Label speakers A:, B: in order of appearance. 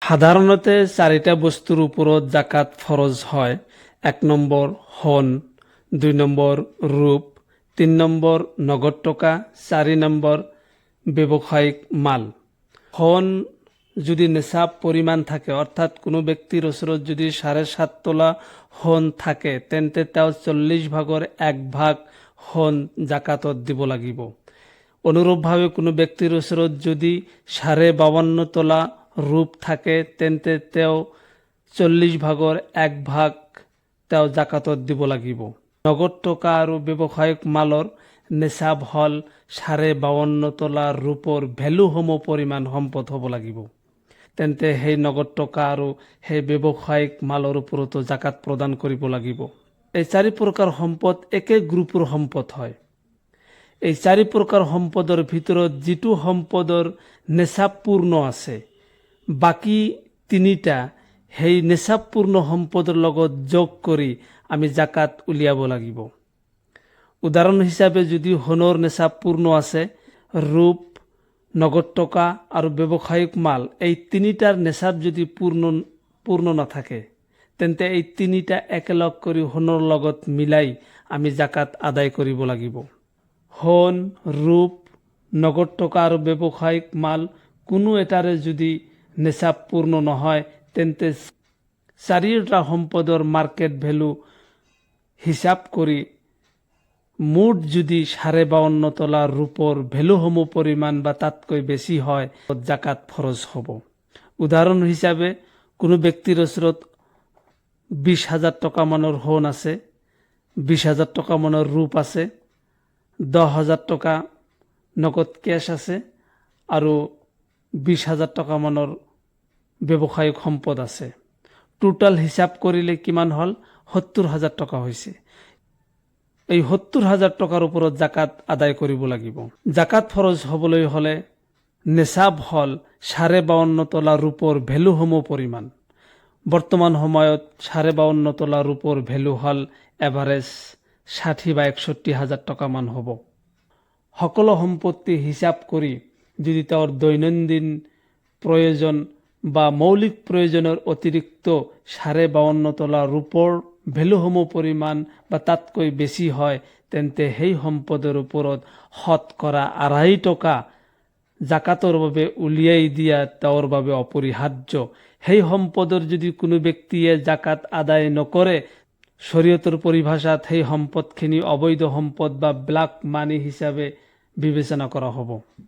A: সাধাৰণতে চাৰিটা বস্তুৰ ওপৰত জাকাত ফৰজ হয়। 1 নম্বৰ সোণ, 2 নম্বৰ ৰূপ, 3 নম্বৰ নগদ টকা, 4 নম্বৰ ব্যৱসায়িক মাল। সোণ যদি নিচাব পৰিমাণ থাকে, অৰ্থাৎ কোনো ব্যক্তিৰ ওচৰত যদি 7.5 তোলা সোণ থাকে, তেন্তে তেওঁ 40 ভাগৰ 1 ভাগ সোণ জাকাতত দিব লাগিব। অনুৰূপভাৱে কোনো ব্যক্তিৰ ওচৰত যদি 52.5 তোলা ৰূপ থাকে, তেন্তে তেওঁ 40 ভাগৰ 1 ভাগ তেওঁ জাকাতত দিব লাগিব। নগদ টকা আৰু ব্যৱসায়িক মালৰ নিচাব হ'ল 52.5 তোলা ৰূপৰ ভেলু সম পৰিমাণ সম্পদ হ'ব লাগিব। তেন্তে সেই নগদ টকা আৰু সেই ব্যৱসায়িক মালৰ ওপৰতো জাকাত প্ৰদান কৰিব লাগিব। এই 4 প্ৰকাৰ সম্পদ একে গ্ৰুপৰ সম্পদ হয়। এই 4 প্ৰকাৰ সম্পদৰ ভিতৰত যিটো সম্পদৰ নিচাব পূৰ্ণ আছে, বাকী 3টা সেই নিচাবপূৰ্ণ সম্পদৰ লগত যোগ কৰি আমি জাকাত উলিয়াব লাগিব। উদাহৰণ হিচাপে যদি সোণৰ নিচাব পূৰ্ণ আছে, ৰূপ, নগদ টকা আৰু ব্যৱসায়িক মাল এই 3টাৰ নিচাব যদি পূৰ্ণ নাথাকে, তেন্তে এই 3টা একেলগ কৰি সোণৰ লগত মিলাই আমি জাকাত আদায় কৰিব লাগিব। সোণ, ৰূপ, নগদ টকা আৰু ব্যৱসায়িক মাল কোনো এটাৰে যদি নিচাব পূৰ্ণ নহয়, তেন্তে 4টা সম্পদৰ মাৰ্কেট ভেলু হিচাপ কৰি মুঠ যদি 52.5 তোলা ৰূপৰ ভেলু সম পৰিমাণ বা তাতকৈ বেছি হয়, জাকাত ফৰজ হ'ব। উদাহৰণ হিচাপে কোনো ব্যক্তিৰ ওচৰত 20,000 টকা মানৰ সোণ আছে, 20,000 টকা মানৰ ৰূপ আছে, 10,000 টকা নগদ কেছ আছে আৰু 20,000 টকা মানৰ ব্যৱসায়িক সম্পদ আছে। টোটাল হিচাপ কৰিলে কিমান হ'ল? 70,000 টকা হৈছে। এই 70,000 টকাৰ ওপৰত জাকাত আদায় কৰিব লাগিব। জাকাত ফৰজ হ'বলৈ হ'লে নিচাব হ'ল 52.5 তোলা ৰূপৰ ভেলু সম পৰিমাণ। বৰ্তমান সময়ত 52.5 তোলা ৰূপৰ ভেলু হ'ল এভাৰেজ 60 বা 61,000 টকা মান হ'ব। সকলো সম্পত্তি হিচাপ কৰি যদি তেওঁৰ দৈনন্দিন প্ৰয়োজন বা মৌলিক প্ৰয়োজনৰ অতিৰিক্ত 52.5 তোলা ৰূপৰ ভেলু সম পৰিমাণ বা তাতকৈ বেছি হয়, তেন্তে সেই সম্পদৰ ওপৰত শতকৰা 2.5 টকা জাকাতৰ বাবে উলিয়াই দিয়া তেওঁৰ বাবে অপৰিহাৰ্য। সেই সম্পদৰ যদি কোনো ব্যক্তিয়ে জাকাত আদায় নকৰে, শৰীয়তৰ পৰিভাষাত সেই সম্পদখিনি অবৈধ সম্পদ বা ব্লাক মানি হিচাপে বিবেচনা কৰা হ'ব।